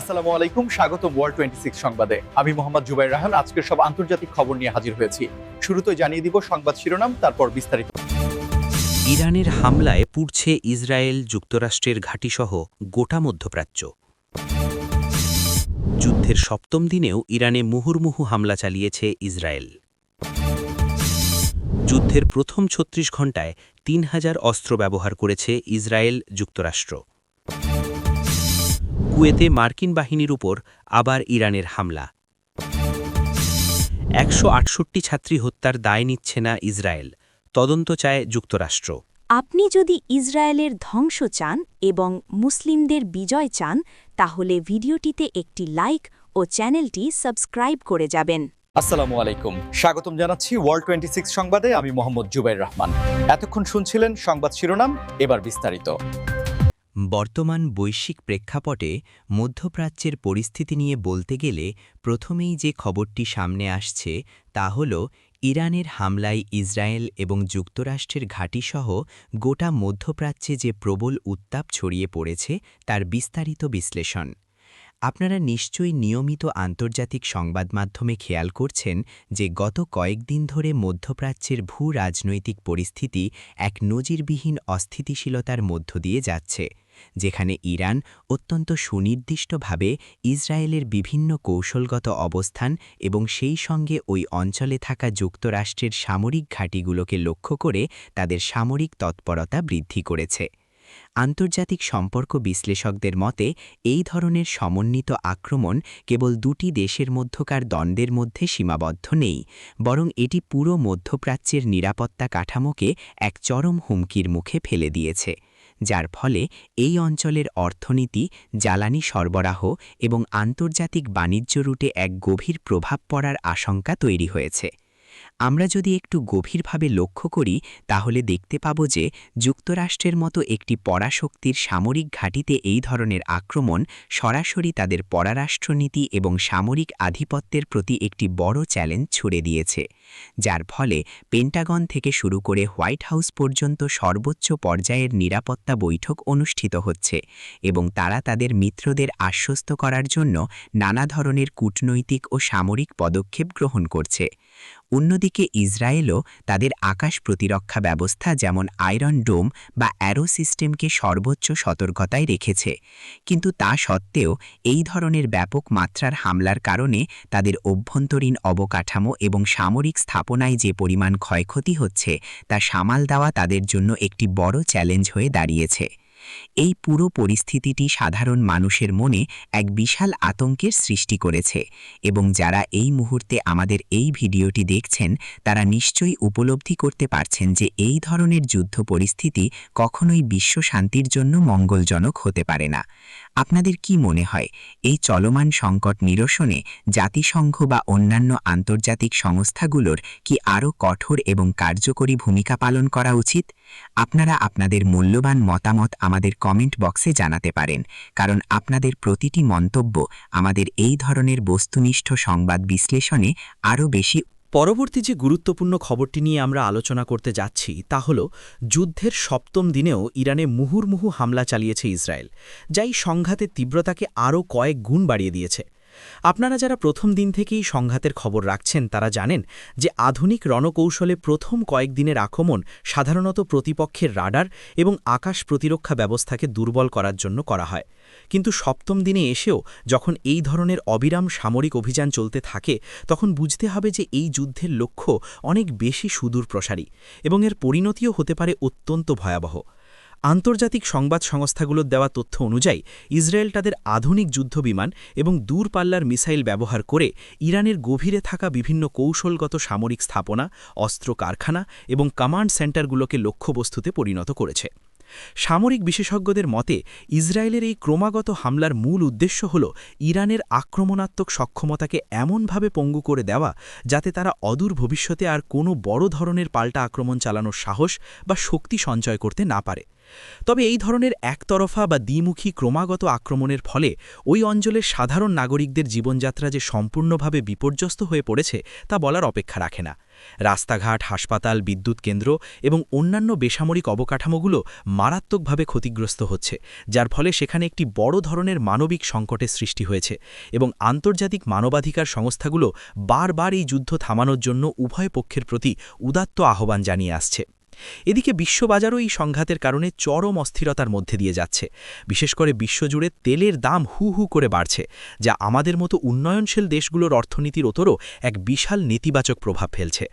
আসসালামু আলাইকুম, স্বাগতম ওয়ার্ল্ড 26 সংবাদে। আমি মোহাম্মদ জুবাইর রাহান। আজকের সব আন্তর্জাতিক খবর নিয়ে হাজির হয়েছি। শুরুতে জানিয়ে দিব সংবাদ শিরোনাম, তারপর বিস্তারিত। ইরানের হামলায় পুড়ছে ইসরায়েল, যুক্তরাষ্ট্রের ঘাঁটিসহ গোটা মধ্যপ্রাচ্য। যুদ্ধের সপ্তম দিনেও ইরানে মুহুর্মুহু হামলা চালিয়েছে ইসরায়েল। যুদ্ধের প্রথম ৩৬ ঘণ্টায় ৩,০০০ অস্ত্র ব্যবহার করেছে ইসরায়েল, যুক্তরাষ্ট্র। কুয়েতে মার্কিন বাহিনীর উপর আবার ইরানের হামলা। ১৬৮ ছাত্রী হত্যার দায় নিচ্ছে না ইসরায়েল, তদন্ত চায় যুক্তরাষ্ট্র। আপনি যদি ইসরায়েলের ধ্বংস চান এবং মুসলিমদের বিজয় চান, তাহলে ভিডিওটিতে একটি লাইক ও চ্যানেলটি সাবস্ক্রাইব করে যাবেন। আসসালামু আলাইকুম, স্বাগতম জানাচ্ছি ওয়ার্ল্ড 26 সংবাদে। আমি মোহাম্মদ জুবাইর রহমান। এতক্ষণ শুনছিলেন সংবাদ শিরোনাম, এবার বিস্তারিত। বর্তমান বৈশ্বিক প্রেক্ষাপটে মধ্যপ্রাচ্যের পরিস্থিতি নিয়ে বলতে গেলে প্রথমেই যে খবরটি সামনে আসছে তা হল ইরানের হামলায় ইসরায়েল এবং যুক্তরাষ্ট্রের ঘাঁটিসহ গোটা মধ্যপ্রাচ্যে যে প্রবল উত্তাপ ছড়িয়ে পড়েছে তার বিস্তারিত বিশ্লেষণ। আপনারা নিশ্চয়ই নিয়মিত আন্তর্জাতিক সংবাদ মাধ্যমে খেয়াল করছেন যে গত কয়েকদিন ধরে মধ্যপ্রাচ্যের ভূ রাজনৈতিক পরিস্থিতি এক নজিরবিহীন অস্থিতিশীলতার মধ্য দিয়ে যাচ্ছে, যেখানে ইরান অত্যন্ত সুনির্দিষ্টভাবে ইসরায়েলের বিভিন্ন কৌশলগত অবস্থান এবং সেই সঙ্গে ওই অঞ্চলে থাকা যুক্তরাষ্ট্রের সামরিক ঘাঁটিগুলোকে লক্ষ্য করে তাদের সামরিক তৎপরতা বৃদ্ধি করেছে। আন্তর্জাতিক সম্পর্ক বিশ্লেষকদের মতে এই ধরনের সমন্বিত আক্রমণ কেবল দুটি দেশের মধ্যকার দ্বন্দ্বের মধ্যে সীমাবদ্ধ নেই, বরং এটি পুরো মধ্যপ্রাচ্যের নিরাপত্তা কাঠামোকে এক চরম হুমকির মুখে ফেলে দিয়েছে, যার ফলে এই অঞ্চলের অর্থনীতি, জ্বালানি সরবরাহ এবং আন্তর্জাতিক বাণিজ্য রুটে এক গভীর প্রভাব পড়ার আশঙ্কা তৈরি হয়েছে। আমরা যদি একটু গভীরভাবে লক্ষ্য করি তাহলে দেখতে পাব যে যুক্তরাষ্ট্রের মতো একটি পরাশক্তির সামরিক ঘাঁটিতে এই ধরনের আক্রমণ সরাসরি তাদের পররাষ্ট্রনীতি এবং সামরিক আধিপত্যের প্রতি একটি বড় চ্যালেঞ্জ ছুড়ে দিয়েছে, যার ফলে পেন্টাগন থেকে শুরু করে হোয়াইট হাউস পর্যন্ত সর্বোচ্চ পর্যায়ের নিরাপত্তা বৈঠক অনুষ্ঠিত হচ্ছে এবং তারা তাদের মিত্রদের আশ্বস্ত করার জন্য নানা ধরনের কূটনৈতিক ও সামরিক পদক্ষেপ গ্রহণ করছে। অন্যদিকে ইসরায়েলও তাদের আকাশ প্রতিরক্ষা ব্যবস্থা যেমন আয়রন ডোম বা অ্যারো সিস্টেমকে সর্বোচ্চ সতর্কতায় রেখেছে, কিন্তু তা সত্ত্বেও এই ধরনের ব্যাপক মাত্রার হামলার কারণে তাদের অভ্যন্তরীণ অবকাঠামো এবং সামরিক স্থাপনায় যে পরিমাণ ক্ষয়ক্ষতি হচ্ছে তা সামাল দেওয়া তাদের জন্য একটি বড় চ্যালেঞ্জ হয়ে দাঁড়িয়েছে। এই পুরো পরিস্থিতিটি সাধারণ মানুষের মনে এক বিশাল আতঙ্কের সৃষ্টি করেছে এবং যারা এই মুহূর্তে আমাদের এই ভিডিওটি দেখছেন তারা নিশ্চয়ই উপলব্ধি করতে পারছেন যে এই ধরনের যুদ্ধ পরিস্থিতি কখনোই বিশ্ব শান্তির জন্য মঙ্গলজনক হতে পারে না। আপনাদের কি মনে হয়, এই চলমান সংকট নিরসনে জাতিসংঘ বা অন্যান্য আন্তর্জাতিক সংস্থাগুলোর কি আরও কঠোর এবং কার্যকরী ভূমিকা পালন করা উচিত? আপনারা আপনাদের মূল্যবান মতামত আমাদের কমেন্ট বক্সে জানাতে পারেন, কারণ আপনাদের প্রতিটি মন্তব্য আমাদের এই ধরনের বস্তুনিষ্ঠ সংবাদ বিশ্লেষণে আরও বেশি। পরবর্তী যে গুরুত্বপূর্ণ খবরটি নিয়ে আমরা আলোচনা করতে যাচ্ছি তা হল যুদ্ধের সপ্তম দিনেও ইরানে মুহুর্মুহু হামলা চালিয়েছে ইসরায়েল, যা এই সংঘাতের তীব্রতাকে আরও কয়েক গুণ বাড়িয়ে দিয়েছে। আপনারা যারা প্রথম দিন থেকেই সংঘাতের খবর রাখছেন তারা জানেন যে আধুনিক রণকৌশলে প্রথম কয়েকদিনের আক্রমণ সাধারণত প্রতিপক্ষের রাডার এবং আকাশ প্রতিরক্ষা ব্যবস্থাকে দুর্বল করার জন্য করা হয়, কিন্তু সপ্তম দিনে এসেও যখন এই ধরনের অবিরাম সামরিক অভিযান চলতে থাকে তখন বুঝতে হবে যে এই যুদ্ধের লক্ষ্য অনেক বেশি সুদূর প্রসারী এবং এর পরিণতিও হতে পারে অত্যন্ত ভয়াবহ। আন্তর্জাতিক সংবাদ সংস্থাগুলোর দেওয়া তথ্য অনুযায়ী ইসরায়েল তাদের আধুনিক যুদ্ধবিমান এবং দূরপাল্লার মিসাইল ব্যবহার করে ইরানের গভীরে থাকা বিভিন্ন কৌশলগত সামরিক স্থাপনা, অস্ত্র কারখানা এবং কমান্ড সেন্টারগুলোকে লক্ষ্যবস্তুতে পরিণত করেছে। সামরিক বিশেষজ্ঞদের মতে ইসরায়েলের এই ক্রমাগত হামলার মূল উদ্দেশ্য হল ইরানের আক্রমণাত্মক সক্ষমতাকে এমনভাবে পঙ্গু করে দেওয়া যাতে তারা অদূর ভবিষ্যতে আর কোনো বড় ধরনের পাল্টা আক্রমণ চালানোর সাহস বা শক্তি সঞ্চয় করতে না পারে। তবে এই ধরনের একতরফা বা দ্বিমুখী ক্রমাগত আক্রমণের ফলে ওই অঞ্চলের সাধারণ নাগরিকদের জীবনযাত্রা যে সম্পূর্ণভাবে বিপর্যস্ত হয়ে পড়েছে তা বলার অপেক্ষা রাখে না। রাস্তাঘাট, হাসপাতাল, বিদ্যুৎ কেন্দ্র এবং অন্যান্য বেসামরিক অবকাঠামোগুলো মারাত্মকভাবে ক্ষতিগ্রস্ত হচ্ছে, যার ফলে সেখানে একটি বড় ধরনের মানবিক সংকটের সৃষ্টি হয়েছে এবং আন্তর্জাতিক মানবাধিকার সংস্থাগুলো বারবার এই যুদ্ধ থামানোর জন্য উভয় পক্ষের প্রতি উদাত্ত আহ্বান জানিয়ে আসছে। এদিকে বিশ্ববাজারও এই সংঘাতের কারণে চরম অস্থিরতার মধ্যে দিয়ে যাচ্ছে। বিশেষ করে বিশ্বজুড়ে তেলের দাম হু হু করে বাড়ছে, যা আমাদের মতো উন্নয়নশীল দেশগুলোর অর্থনীতির ওপরও এক বিশাল নেতিবাচক প্রভাব ফেলছে।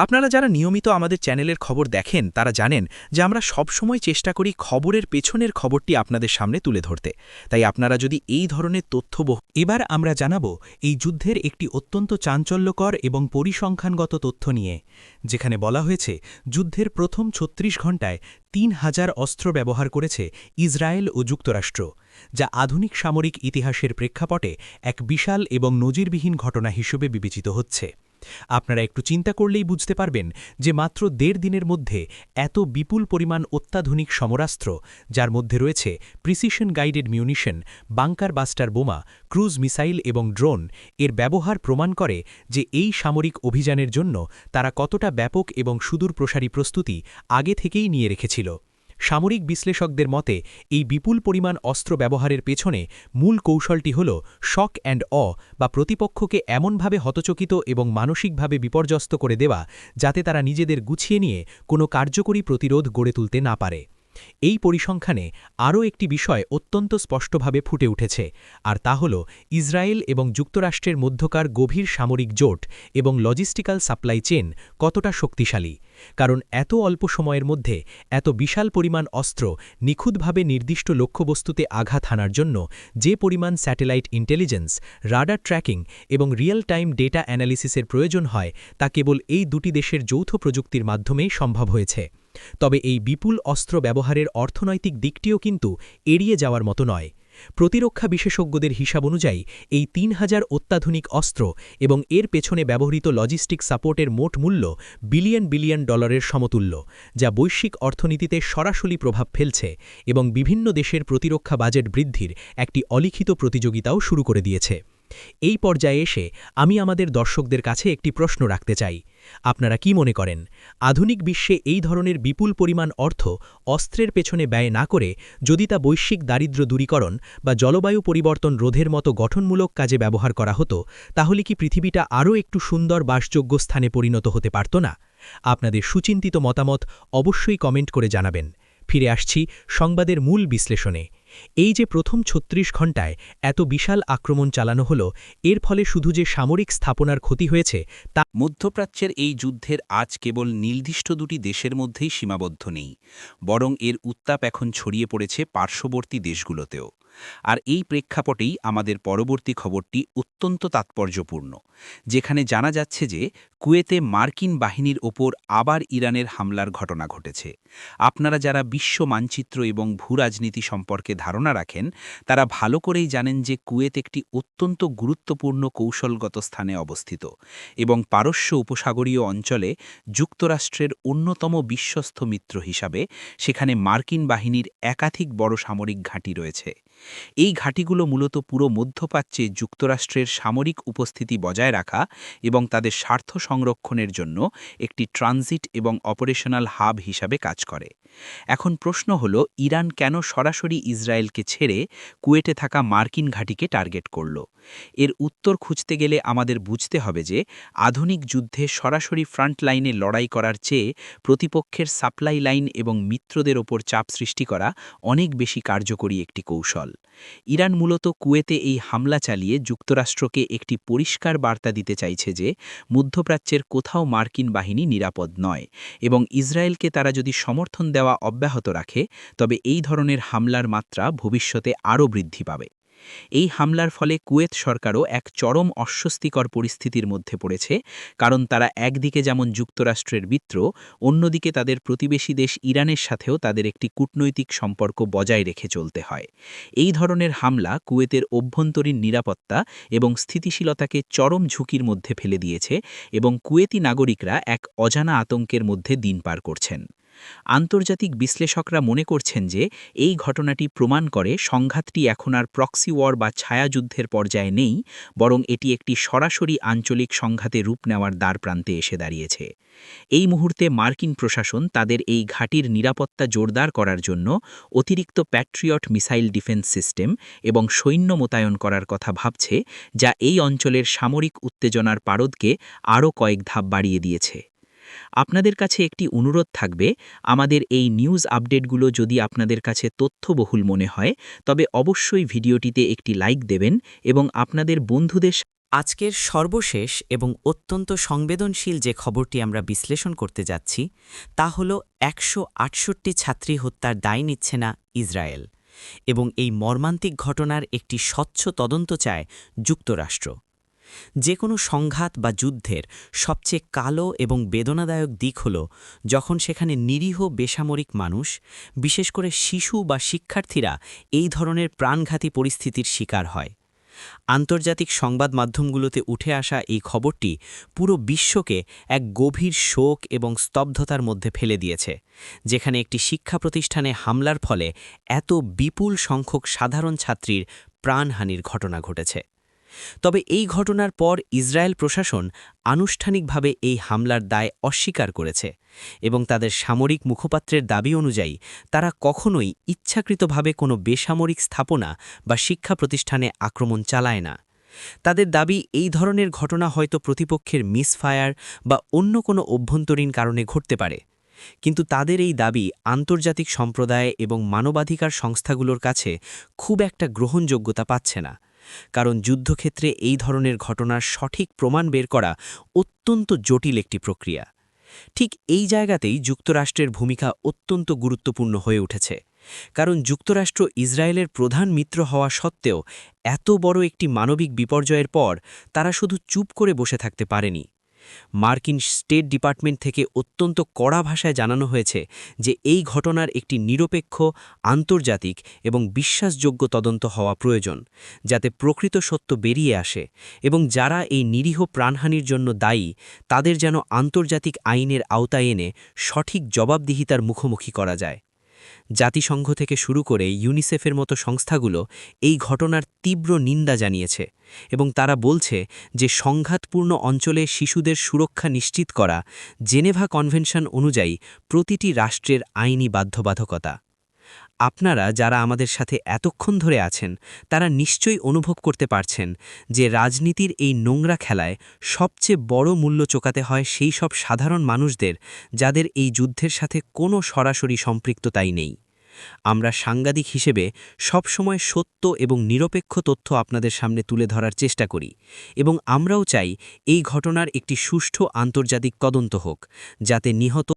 আপনারা যারা নিয়মিত আমাদের চ্যানেলের খবর দেখেন তারা জানেন যে আমরা সবসময় চেষ্টা করি খবরের পেছনের খবরটি আপনাদের সামনে তুলে ধরতে। তাই আপনারা যদি এই ধরনের তথ্য এবার আমরা জানাব এই যুদ্ধের একটি অত্যন্ত চাঞ্চল্যকর এবং পরিসংখ্যানগত তথ্য নিয়ে, যেখানে বলা হয়েছে যুদ্ধের প্রথম ৩৬ ঘণ্টায় ৩,০০০ অস্ত্র ব্যবহার করেছে ইসরায়েল ও যুক্তরাষ্ট্র, যা আধুনিক সামরিক ইতিহাসের প্রেক্ষাপটে এক বিশাল এবং নজিরবিহীন ঘটনা হিসেবে বিবেচিত হচ্ছে। আপনারা একটু চিন্তা করলেই বুঝতে পারবেন যে মাত্র ১.৫ দিনের মধ্যে এত বিপুল পরিমাণ অত্যাধুনিক সমরাস্ত্র, যার মধ্যে রয়েছে precision guided munition, bunker buster বোমা, ক্রুজ মিসাইল এবং ড্রোন, এর ব্যবহার প্রমাণ করে যে এই সামরিক অভিযানের জন্য তারা কতটা ব্যাপক এবং সুদূরপ্রসারী প্রস্তুতি আগে থেকেই নিয়ে রেখেছিল। সামরিক বিশ্লেষকদের মতে এই বিপুল পরিমাণ অস্ত্র ব্যবহারের পেছনে মূল কৌশলটি হল শক অ্যান্ড বা প্রতিপক্ষকে এমনভাবে হতচকিত এবং মানসিকভাবে বিপর্যস্ত করে দেওয়া যাতে তারা নিজেদের গুছিয়ে নিয়ে কোনো কার্যকরী প্রতিরোধ গড়ে তুলতে না পারে। এই পরিসংখ্যানে আরও একটি বিষয় অত্যন্ত স্পষ্টভাবে ফুটে উঠেছে, আর তা হল ইসরায়েল এবং যুক্তরাষ্ট্রের মধ্যকার গভীর সামরিক জোট এবং লজিস্টিক্যাল সাপ্লাই চেন কতটা শক্তিশালী। কারণ এত অল্প সময়ের মধ্যে এত বিশাল পরিমাণ অস্ত্র নিখুঁতভাবে নির্দিষ্ট লক্ষ্যবস্তুতে আঘাত হানার জন্য যে পরিমাণ স্যাটেলাইট ইন্টেলিজেন্স, রাডার ট্র্যাকিং এবং রিয়েল টাইম ডেটা অ্যানালিসিসের প্রয়োজন হয় তা কেবল এই দুটি দেশের যৌথ প্রযুক্তির মাধ্যমেই সম্ভব হয়েছে। তবে এই বিপুল অস্ত্র ব্যবহারের অর্থনৈতিক দিকটিও কিন্তু এড়িয়ে যাওয়ার মতো নয়। প্রতিরক্ষা বিশেষজ্ঞদের হিসাব অনুযায়ী এই ৩,০০০ অত্যাধুনিক অস্ত্র এবং এর পেছনে ব্যবহৃত লজিস্টিক সাপোর্টের মোট মূল্য বিলিয়ন বিলিয়ন ডলারের সমতুল্য, যা বৈশ্বিক অর্থনীতিতে সরাসরি প্রভাব ফেলছে এবং বিভিন্ন দেশের প্রতিরক্ষা বাজেট বৃদ্ধির একটি অলিখিত প্রতিযোগিতাও শুরু করে দিয়েছে। এই পর্যায়ে এসে আমি আমাদের দর্শকদের কাছে একটি প্রশ্ন রাখতে চাই। আপনারা কি মনে করেন, আধুনিক বিশ্বে এই ধরনের বিপুল পরিমাণ অর্থ অস্ত্রের পেছনে ব্যয় না করে যদি তা বৈশ্বিক দারিদ্র্য দূরীকরণ বা জলবায়ু পরিবর্তন রোধের মতো গঠনমূলক কাজে ব্যবহার করা হতো, তাহলে কি পৃথিবীটা আরও একটু সুন্দর বাসযোগ্য স্থানে পরিণত হতে পারত না? আপনাদের সুচিন্তিত মতামত অবশ্যই কমেন্ট করে জানাবেন। ফিরে আসছি সংবাদের মূল বিশ্লেষণে। এই যে প্রথম ৩৬ ঘণ্টায় এত বিশাল আক্রমণ চালানো হলো, এর ফলে শুধু যে সামরিক স্থাপনার ক্ষতি হয়েছে তা মধ্যপ্রাচ্যের এই যুদ্ধের আজ কেবল নির্দিষ্ট দুটি দেশের মধ্যেই সীমাবদ্ধ নেই, বরং এর উত্তাপ এখন ছড়িয়ে পড়েছে পার্শ্ববর্তী দেশগুলোতেও। আর এই প্রেক্ষাপটেই আমাদের পরবর্তী খবরটি অত্যন্ত তাৎপর্যপূর্ণ, যেখানে জানা যাচ্ছে যে কুয়েতে মার্কিন বাহিনীর ওপর আবার ইরানের হামলার ঘটনা ঘটেছে। আপনারা যারা বিশ্ব মানচিত্র এবং ভূরাজনীতি সম্পর্কে ধারণা রাখেন তারা ভালো করেই জানেন যে কুয়েত একটি অত্যন্ত গুরুত্বপূর্ণ কৌশলগত স্থানে অবস্থিত এবং পারস্য উপসাগরীয় অঞ্চলে যুক্তরাষ্ট্রের অন্যতম বিশ্বস্ত মিত্র হিসাবে সেখানে মার্কিন বাহিনীর একাধিক বড় সামরিক ঘাঁটি রয়েছে। এই ঘাঁটিগুলো মূলত পুরো মধ্যপ্রাচ্যে যুক্তরাষ্ট্রের সামরিক উপস্থিতি বজায় রাখা এবং তাদের স্বার্থ সংরক্ষণের জন্য একটি ট্রানজিট এবং অপারেশনাল হাব হিসাবে কাজ করে। এখন প্রশ্ন হল, ইরান কেন সরাসরি ইসরায়েলকে ছেড়ে কুয়েটে থাকা মার্কিন ঘাঁটিকে টার্গেট করল? এর উত্তর খুঁজতে গেলে আমাদের বুঝতে হবে যে আধুনিক যুদ্ধে সরাসরি ফ্রন্ট লাইনে লড়াই করার চেয়ে প্রতিপক্ষের সাপ্লাই লাইন এবং মিত্রদের ওপর চাপ সৃষ্টি করা অনেক বেশি কার্যকরী একটি কৌশল। ইরান মূলত কুয়েতে এই হামলা চালিয়ে যুক্তরাষ্ট্রকে একটি পরিষ্কার বার্তা দিতে চাইছে যে মধ্যপ্রাচ্যের কোথাও মার্কিন বাহিনী নিরাপদ নয় এবং ইসরায়েলকে তারা যদি সমর্থন দেওয়া অব্যাহত রাখে তবে এই ধরনের হামলার মাত্রা ভবিষ্যতে আরও বৃদ্ধি পাবে। এই হামলার ফলে কুয়েত সরকারও এক চরম অস্বস্তিকর পরিস্থিতির মধ্যে পড়েছে, কারণ তারা একদিকে যেমন যুক্তরাষ্ট্রের মিত্র, অন্যদিকে তাদের প্রতিবেশী দেশ ইরানের সাথেও তাদের একটি কূটনৈতিক সম্পর্ক বজায় রেখে চলতে হয়। এই ধরনের হামলা কুয়েতের অভ্যন্তরীণ নিরাপত্তা এবং স্থিতিশীলতাকে চরম ঝুঁকির মধ্যে ফেলে দিয়েছে এবং কুয়েতি নাগরিকরা এক অজানা আতঙ্কের মধ্যে দিন পার করছেন। আন্তর্জাতিক বিশ্লেষকরা মনে করছেন যে এই ঘটনাটি প্রমাণ করে সংঘাতটি এখন আর প্রক্সি ওয়ার বা ছায়াযুদ্ধের পর্যায়ে নেই, বরং এটি একটি সরাসরি আঞ্চলিক সংঘাতে রূপ নেওয়ার দ্বারপ্রান্তে এসে দাঁড়িয়েছে। এই মুহূর্তে মার্কিন প্রশাসন তাদের এই ঘাঁটির নিরাপত্তা জোরদার করার জন্য অতিরিক্ত প্যাট্রিয়ট মিসাইল ডিফেন্স সিস্টেম এবং সৈন্য মোতায়েন করার কথা ভাবছে, যা এই অঞ্চলের সামরিক উত্তেজনার পারদকে আরও কয়েক ধাপ বাড়িয়ে দিয়েছে। আপনাদের কাছে একটি অনুরোধ থাকবে, আমাদের এই নিউজ আপডেটগুলো যদি আপনাদের কাছে তথ্যবহুল মনে হয় তবে অবশ্যই ভিডিওটিতে একটি লাইক দেবেন এবং আপনাদের বন্ধুদের আজকের সর্বশেষ এবং অত্যন্ত সংবেদনশীল যে খবরটি আমরা বিশ্লেষণ করতে যাচ্ছি তা হল ১৬৮ ছাত্রী হত্যার দায় নিচ্ছে না ইসরায়েল, এবং এই মর্মান্তিক ঘটনার একটি স্বচ্ছ তদন্ত চায় যুক্তরাষ্ট্র। যে কোনো সংঘাত বা যুদ্ধের সবচেয়ে কালো এবং বেদনাদায়ক দিক হল যখন সেখানে নিরীহ বেসামরিক মানুষ, বিশেষ করে শিশু বা শিক্ষার্থীরা এই ধরনের প্রাণঘাতী পরিস্থিতির শিকার হয়। আন্তর্জাতিক সংবাদ মাধ্যমগুলোতে উঠে আসা এই খবরটি পুরো বিশ্বকে এক গভীর শোক এবং স্তব্ধতার মধ্যে ফেলে দিয়েছে, যেখানে একটি শিক্ষা প্রতিষ্ঠানে হামলার ফলে এত বিপুল সংখ্যক সাধারণ ছাত্রীর প্রাণহানির ঘটনা ঘটেছে। তবে এই ঘটনার পর ইসরায়েল প্রশাসন আনুষ্ঠানিকভাবে এই হামলার দায় অস্বীকার করেছে এবং তাদের সামরিক মুখপাত্রের দাবি অনুযায়ী তারা কখনোই ইচ্ছাকৃতভাবে কোনো বেসামরিক স্থাপনা বা শিক্ষা প্রতিষ্ঠানে আক্রমণ চালায় না। তাদের দাবি এই ধরনের ঘটনা হয়তো প্রতিপক্ষের মিসফায়ার বা অন্য কোনো অভ্যন্তরীণ কারণে ঘটতে পারে, কিন্তু তাদের এই দাবি আন্তর্জাতিক সম্প্রদায় এবং মানবাধিকার সংস্থাগুলোর কাছে খুব একটা গ্রহণযোগ্যতা পাচ্ছে না, কারণ যুদ্ধক্ষেত্রে এই ধরনের ঘটনার সঠিক প্রমাণ বের করা অত্যন্ত জটিল একটি প্রক্রিয়া। ঠিক এই জায়গাতেই যুক্তরাষ্ট্রের ভূমিকা অত্যন্ত গুরুত্বপূর্ণ হয়ে উঠেছে, কারণ যুক্তরাষ্ট্র ইসরায়েলের প্রধান মিত্র হওয়া সত্ত্বেও এত বড় একটি মানবিক বিপর্যয়ের পর তারা শুধু চুপ করে বসে থাকতে পারেনি। মার্কিন স্টেট ডিপার্টমেন্ট থেকে অত্যন্ত কড়া ভাষায় জানানো হয়েছে যে এই ঘটনার একটি নিরপেক্ষ, আন্তর্জাতিক এবং বিশ্বাসযোগ্য তদন্ত হওয়া প্রয়োজন, যাতে প্রকৃত সত্য বেরিয়ে আসে এবং যারা এই নিরীহ প্রাণহানির জন্য দায়ী তাদের যেন আন্তর্জাতিক আইনের আওতায় এনে সঠিক জবাবদিহিতার মুখোমুখি করা যায়। জাতিসংঘ থেকে শুরু করে ইউনিসেফের মতো সংস্থাগুলো এই ঘটনার তীব্র নিন্দা জানিয়েছে এবং তারা বলছে যে সংঘাতপূর্ণ অঞ্চলে শিশুদের সুরক্ষা নিশ্চিত করা জেনেভা কনভেনশন অনুযায়ী প্রতিটি রাষ্ট্রের আইনি বাধ্যবাধকতা। আপনারা যারা আমাদের সাথে এতক্ষণ ধরে আছেন তারা নিশ্চয়ই অনুভব করতে পারছেন যে রাজনীতির এই নোংরা খেলায় সবচেয়ে বড় মূল্য চোকাতে হয় সেই সব সাধারণ মানুষদের যাদের এই যুদ্ধের সাথে কোনো সরাসরি সম্পৃক্ততাই নেই। আমরা সাংবাদিক হিসেবে সবসময় সত্য এবং নিরপেক্ষ তথ্য আপনাদের সামনে তুলে ধরার চেষ্টা করি এবং আমরাও চাই এই ঘটনার একটি সুষ্ঠু আন্তর্জাতিক তদন্ত হোক, যাতে নিহত